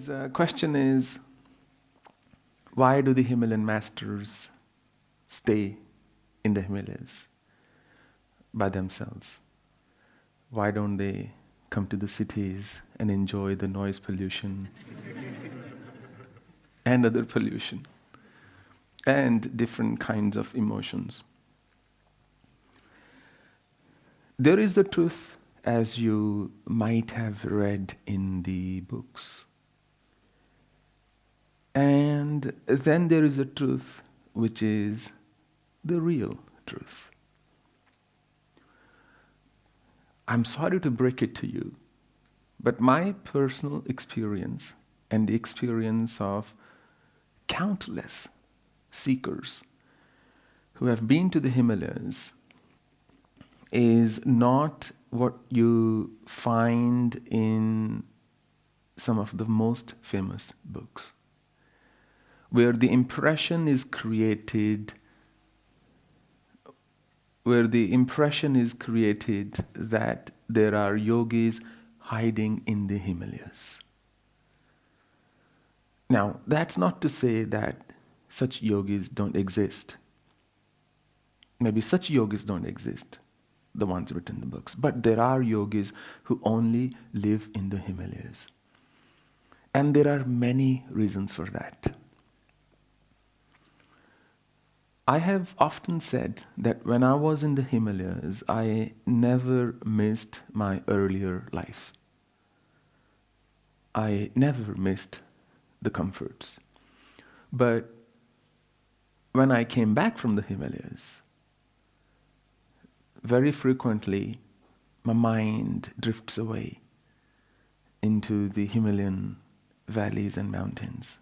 Today's question is, why do the Himalayan masters stay in the Himalayas by themselves? Why don't they come to the cities and enjoy the noise pollution and other pollution and different kinds of emotions? There is the truth, as you might have read in the books. And then there is a truth which is the real truth. I'm sorry to break it to you, but my personal experience and the experience of countless seekers who have been to the Himalayas is not what you find in some of the most famous books, where the impression is created that there are yogis hiding in the Himalayas. Now, that's not to say that such yogis don't exist. Maybe such yogis don't exist, the ones written in the books. But there are yogis who only live in the Himalayas. And there are many reasons for that. I have often said that when I was in the Himalayas, I never missed my earlier life. I never missed the comforts. But when I came back from the Himalayas, very frequently my mind drifts away into the Himalayan valleys and mountains.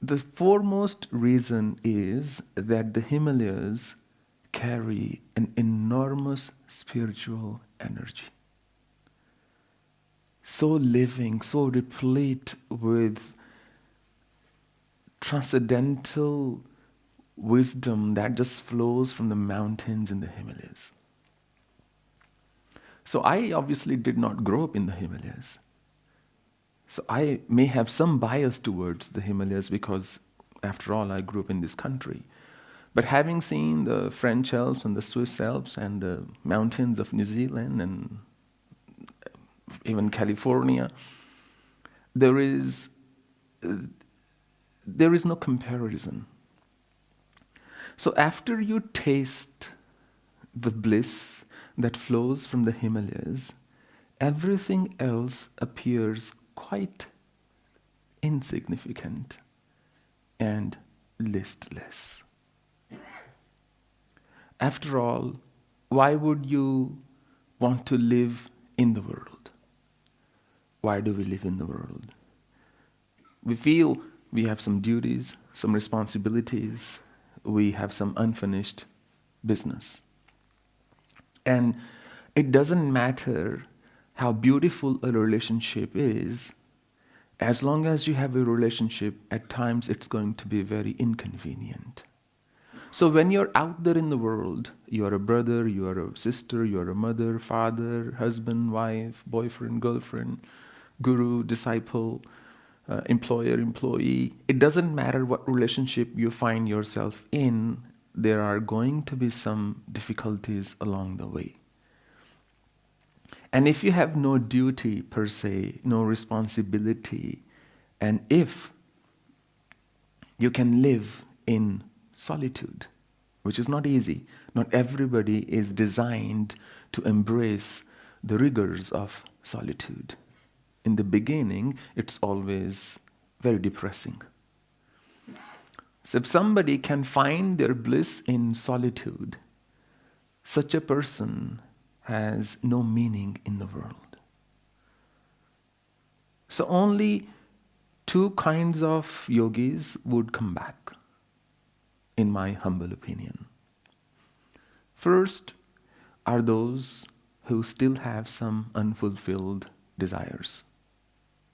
The foremost reason is that the Himalayas carry an enormous spiritual energy. So living, so replete with transcendental wisdom that just flows from the mountains in the Himalayas. So I obviously did not grow up in the Himalayas. So I may have some bias towards the Himalayas because, after all, I grew up in this country. But having seen the French Alps and the Swiss Alps and the mountains of New Zealand and even California, there is no comparison. So after you taste the bliss that flows from the Himalayas, everything else appears quite insignificant and listless. After all, why would you want to live in the world? Why do we live in the world? We feel we have some duties, some responsibilities, we have some unfinished business. And it doesn't matter how beautiful a relationship is, as long as you have a relationship, at times it's going to be very inconvenient. So when you're out there in the world, you are a brother, you are a sister, you are a mother, father, husband, wife, boyfriend, girlfriend, guru, disciple, employer, employee. It doesn't matter what relationship you find yourself in, there are going to be some difficulties along the way. And if you have no duty per se, no responsibility, and if you can live in solitude, which is not easy, not everybody is designed to embrace the rigors of solitude. In the beginning, it's always very depressing. So if somebody can find their bliss in solitude, such a person has no meaning in the world. So only two kinds of yogis would come back, in my humble opinion. First are those who still have some unfulfilled desires.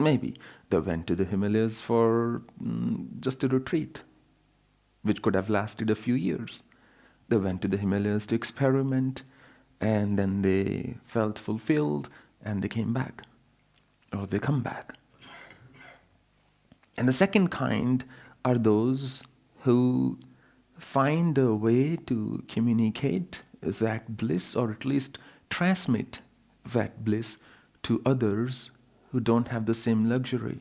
Maybe they went to the Himalayas for just a retreat, which could have lasted a few years. They went to the Himalayas to experiment, and then they felt fulfilled and they came back. or they come back. And the second kind are those who find a way to communicate that bliss, or at least transmit that bliss to others who don't have the same luxury,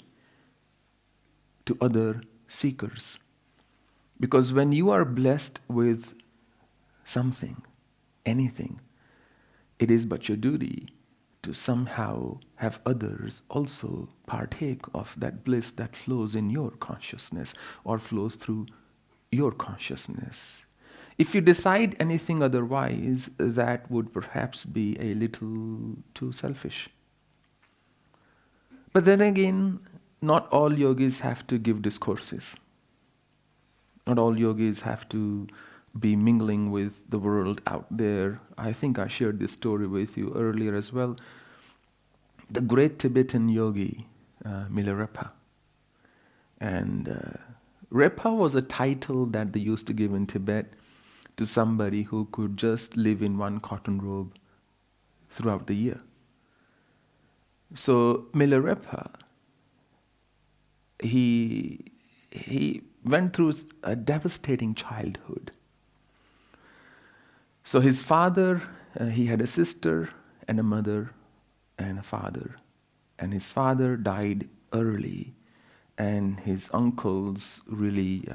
to other seekers. Because when you are blessed with something, anything, it is but your duty to somehow have others also partake of that bliss that flows in your consciousness or flows through your consciousness. If you decide anything otherwise, that would perhaps be a little too selfish. But then again, not all yogis have to give discourses. Not all yogis have to be mingling with the world out there. I think I shared this story with you earlier as well. The great Tibetan yogi, Milarepa. And Repa was a title that they used to give in Tibet to somebody who could just live in one cotton robe throughout the year. So Milarepa, he went through a devastating childhood. So his father, he had a sister and a mother and a father. And his father died early, and his uncles really,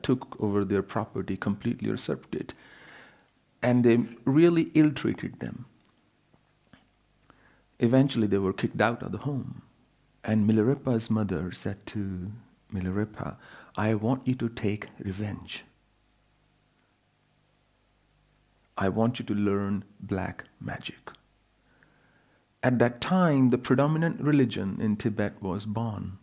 took over their property, completely usurped it. And they really ill-treated them. Eventually they were kicked out of the home. And Milarepa's mother said to Milarepa, I want you to take revenge. I want you to learn black magic. At that time, the predominant religion in Tibet was Bon.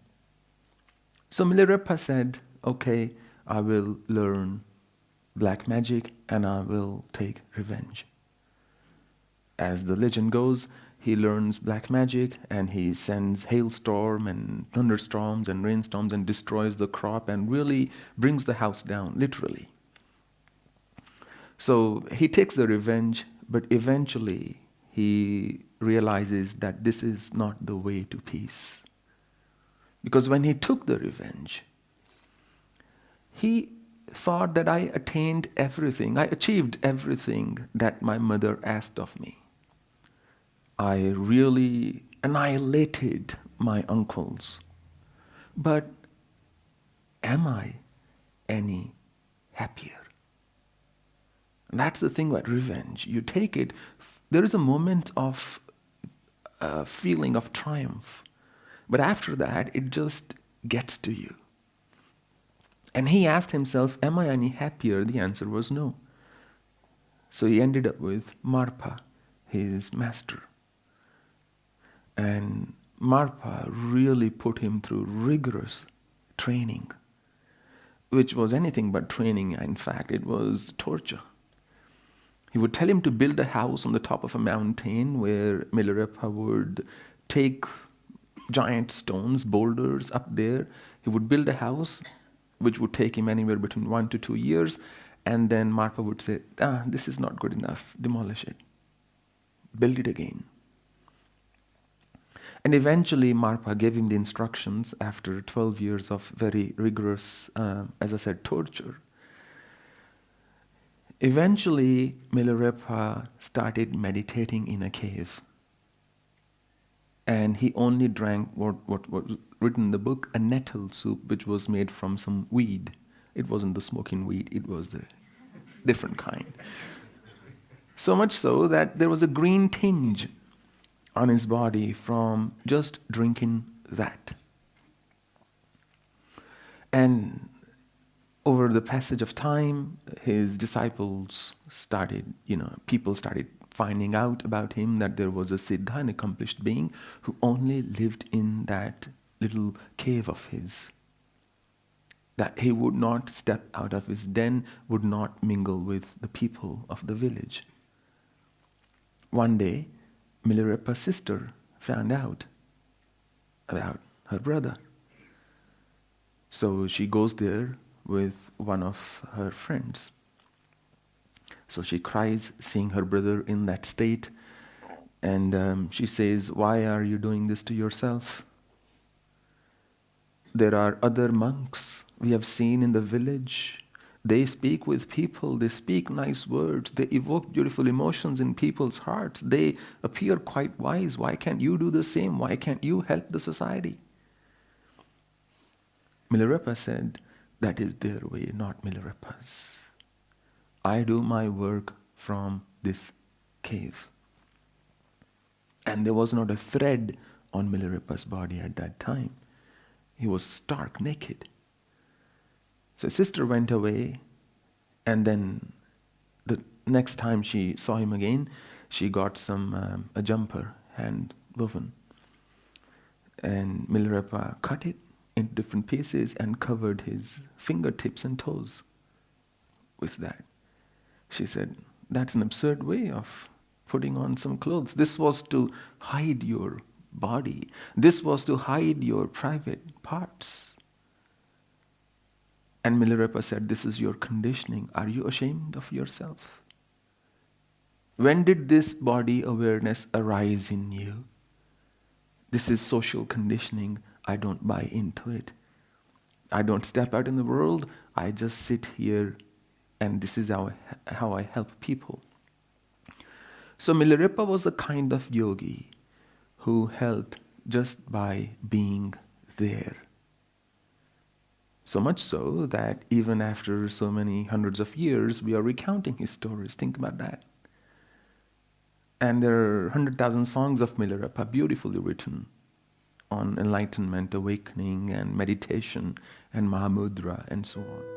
So Milarepa said, okay, I will learn black magic and I will take revenge. As the legend goes, he learns black magic and he sends hailstorm and thunderstorms and rainstorms and destroys the crop and really brings the house down, literally. So he takes the revenge, but eventually he realizes that this is not the way to peace. Because when he took the revenge, he thought that I attained everything, I achieved everything that my mother asked of me. I really annihilated my uncles. But am I any happier? And that's the thing about revenge. You take it, there is a moment of feeling of triumph. But after that, it just gets to you. And he asked himself, am I any happier? The answer was no. So he ended up with Marpa, his master. And Marpa really put him through rigorous training, which was anything but training. In fact, it was torture. He would tell him to build a house on the top of a mountain where Milarepa would take giant stones, boulders up there. He would build a house which would take him anywhere between 1 to 2 years. And then Marpa would say, this is not good enough, demolish it. Build it again. And eventually Marpa gave him the instructions after 12 years of very rigorous, as I said, torture. Eventually, Milarepa started meditating in a cave. And he only drank what was written in the book, a nettle soup, which was made from some weed. It wasn't the smoking weed, it was the different kind. So much so that there was a green tinge on his body from just drinking that. And over the passage of time, his disciples started, people started finding out about him that there was a siddha, an accomplished being, who only lived in that little cave of his. That he would not step out of his den, would not mingle with the people of the village. One day, Milarepa's sister found out about her brother. So she goes there with one of her friends. So she cries, seeing her brother in that state. And she says, "Why are you doing this to yourself? There are other monks we have seen in the village. They speak with people, they speak nice words, they evoke beautiful emotions in people's hearts. They appear quite wise. Why can't you do the same? Why can't you help the society?" Milarepa said, "That is their way, not Milarepa's. I do my work from this cave." And there was not a thread on Milarepa's body at that time. He was stark naked. So his sister went away, and then the next time she saw him again, she got a jumper hand woven. And Milarepa cut it in different pieces and covered his fingertips and toes with that. She said, "That's an absurd way of putting on some clothes. This was to hide your body. This was to hide your private parts." And Milarepa said, "This is your conditioning. Are you ashamed of yourself? When did this body awareness arise in you? This is social conditioning. I don't buy into it. I don't step out in the world. I just sit here, and this is how I help people." So Milarepa was the kind of yogi who helped just by being there. So much so that even after so many hundreds of years, we are recounting his stories. Think about that. And there are 100,000 songs of Milarepa, beautifully written, on enlightenment, awakening, and meditation, and Mahamudra, and so on.